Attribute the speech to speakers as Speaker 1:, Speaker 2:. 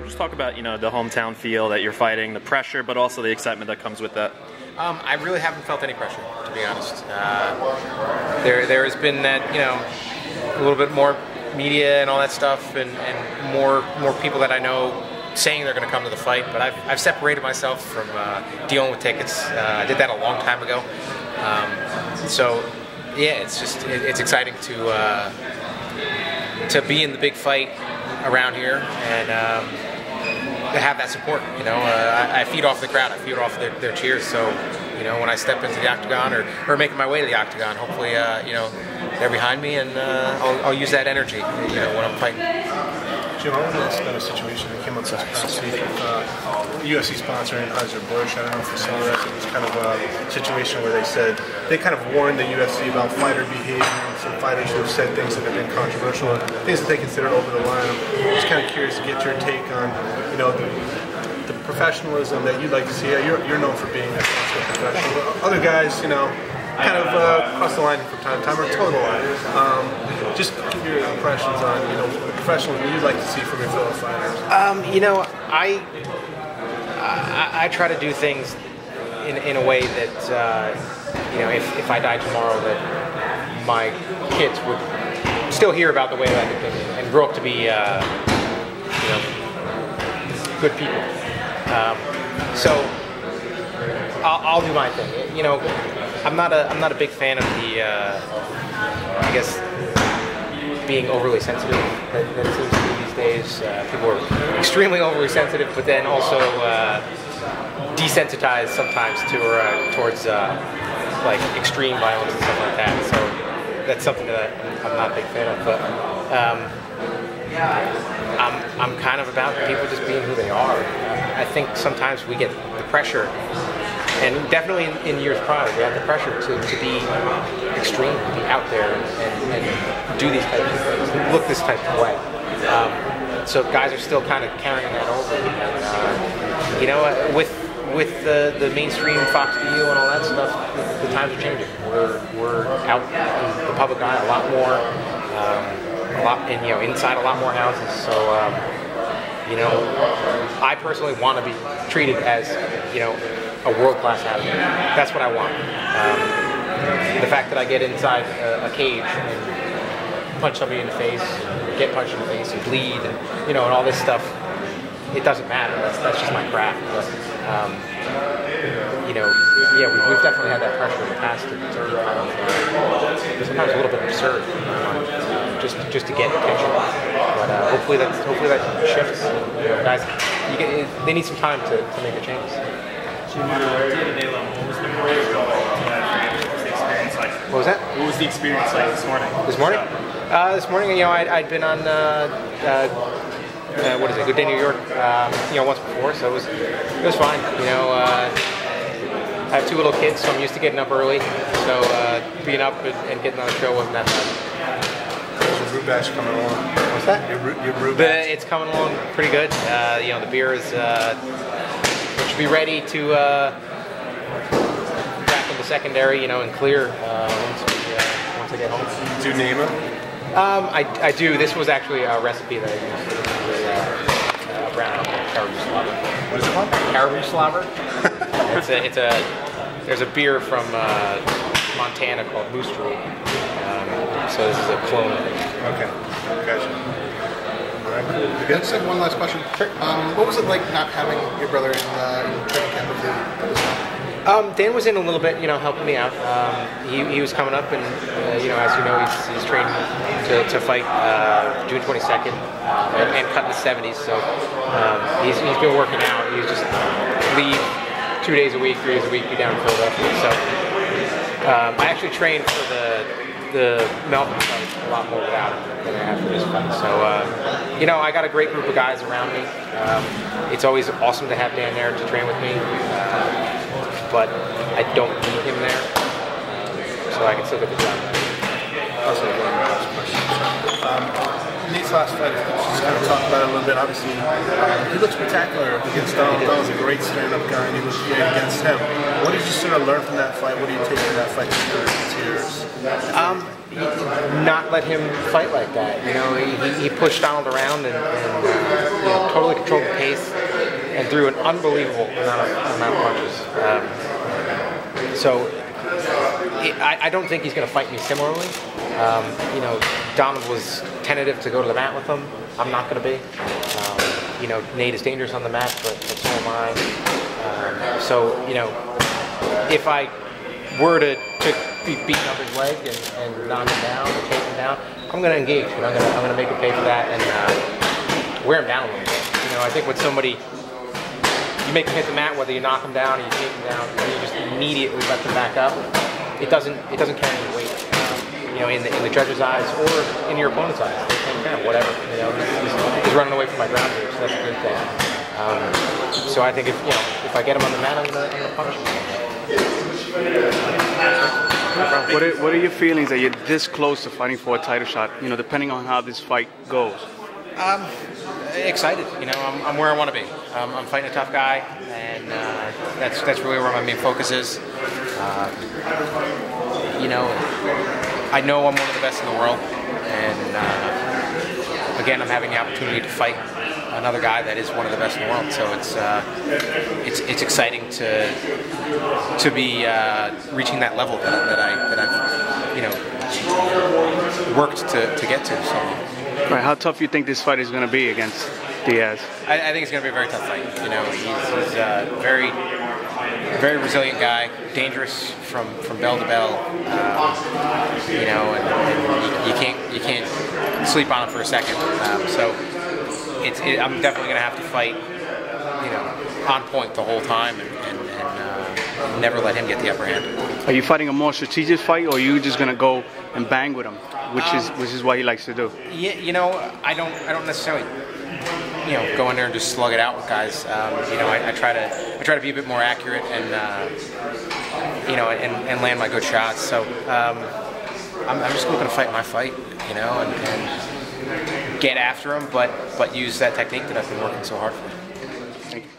Speaker 1: Just talk about, the hometown feel that you're fighting, the pressure, but also the excitement that comes with that.
Speaker 2: I really haven't felt any pressure, to be honest. There has been that, a little bit more media and all that stuff, and more people that I know saying they're going to come to the fight. But I've separated myself from dealing with tickets. I did that a long time ago. So yeah, it's exciting to be in the big fight around here and to have that support. I feed off the crowd. I feed off their cheers. So when I step into the octagon or making my way to the octagon, hopefully they're behind me, and I'll use that energy when I'm fighting.
Speaker 3: Jim, I want to ask about a situation that came up this past week with UFC sponsoring Anheuser-Busch. I don't know if you saw that. It was kind of a situation where they kind of warned the UFC about fighter behavior, and some fighters who have said things that have been controversial, things that they consider over the line. I'm just kind of curious to get your take on, the professionalism that you'd like to see. You're known for being a professional. Other guys, kind of cross the line from time to time, or toe the line. Just give your impressions on, the professionalism you'd like to see from your fellow fighters.
Speaker 2: I try to do things in a way that, if I die tomorrow, that my kids would still hear about the way that I did things and grow up to be, good people. So I'll do my thing. I'm not a big fan of the, being overly sensitive that seems to be these days. People are extremely overly sensitive, but then also desensitized sometimes towards like extreme violence and stuff like that. So that's something that I'm not a big fan of. But I'm kind of about people just being who they are. I think sometimes we get the pressure. And definitely in years prior, we had the pressure to be extreme, to be out there and do these types of things, look this type of way. So guys are still kind of carrying that over. And, with the mainstream Fox Video and all that stuff, the times are changing. We're out in the public eye a lot more, inside a lot more houses. So I personally want to be treated as a world-class athlete. That's what I want. The fact that I get inside a cage and punch somebody in the face, get punched in the face and bleed, and all this stuff, it doesn't matter. That's just my craft. But we've definitely had that pressure in the past to be kind of sometimes a little bit absurd, just to get attention. But hopefully that shifts. Guys, they need some time to make a change.
Speaker 4: Day-to-day level, what was the experience like?
Speaker 2: What was that?
Speaker 4: What was the experience like this morning?
Speaker 2: This morning? This morning, I'd been on Good Day New York, once before, so it was fine. I have two little kids, so I'm used to getting up early. So being up and getting on the show wasn't that bad.
Speaker 3: How's your brew batch coming along?
Speaker 2: What's that?
Speaker 3: Your brew batch?
Speaker 2: It's coming along pretty good. The beer is. Should be ready to back into secondary, and clear once I get home.
Speaker 3: Do you name it?
Speaker 2: I do. This was actually a recipe that I used. Brown caribou slobber.
Speaker 3: What is it called?
Speaker 2: Caribou slobber. There's a beer from Montana called Moose Drool. So this is a clone of it.
Speaker 3: Okay, gotcha.
Speaker 5: Can I just have one last question?
Speaker 2: Sure.
Speaker 5: What was it like not having your brother in training camp with you at this time?
Speaker 2: Dan was in a little bit, helping me out. He was coming up, and as he's trained to fight June 22nd and cut in the 70s. So he's been working out. He's just leave 2 days a week, 3 days a week, be down in Philadelphia. So I actually trained for the Melbourne fight a lot more without him than I have for this fight. So I got a great group of guys around me. It's always awesome to have Dan there to train with me. But I don't need him there, so I can still get the job done.
Speaker 3: Also, Nate's last fight, just kind of talk about it a little bit. Obviously, he looked spectacular against Donald. Donald's a great stand-up guy, and he looked great against him. What did you sort of learn from that fight? What do you take from that fight to yours?
Speaker 2: Not let him fight like that. You know, he pushed Donald around and you know, totally controlled the pace and threw an unbelievable amount of punches. So I don't think he's going to fight me similarly. You know, Donald was tentative to go to the mat with him. I'm not going to be. You know, Nate is dangerous on the mat, but so am I. So, you know, if I were to be beating up his leg and knock him down or take him down, I'm going to engage, and I'm going to make him pay for that and wear him down a little bit. You know, I think with somebody, you make him hit the mat, whether you knock him down or you take him down, and you just immediately let them back up. It doesn't carry any weight. You know, in the judge's eyes or in your opponent's eyes, they think, yeah, whatever. You know, he's running away from my ground here, so that's a good thing. So I think if I get him on the mat, I'm gonna punish him.
Speaker 6: What are your feelings that you're this close to fighting for a title shot? You know, depending on how this fight goes.
Speaker 2: Excited. You know, I'm where I want to be. I'm fighting a tough guy, and that's really where my main focus is. You know, I know I'm one of the best in the world, and again, I'm having the opportunity to fight another guy that is one of the best in the world. So it's exciting to be reaching that level that I've you know worked to get to. So.
Speaker 6: Right. How tough do you think this fight is going to be against Diaz?
Speaker 2: I think it's going to be a very tough fight. You know, he's a very resilient guy, dangerous from bell to bell. You know, and you can't sleep on him for a second. So I'm definitely going to have to fight, you know, on point the whole time and never let him get the upper hand.
Speaker 6: Are you fighting a more strategic fight, or are you just going to go and bang with him, which is what he likes to do?
Speaker 2: Yeah, you know, I don't necessarily, you know, go in there and just slug it out with guys. You know, I try to be a bit more accurate and you know, and land my good shots. So I'm just looking to fight my fight, you know, and get after him, but use that technique that I've been working so hard for.
Speaker 6: Thank you.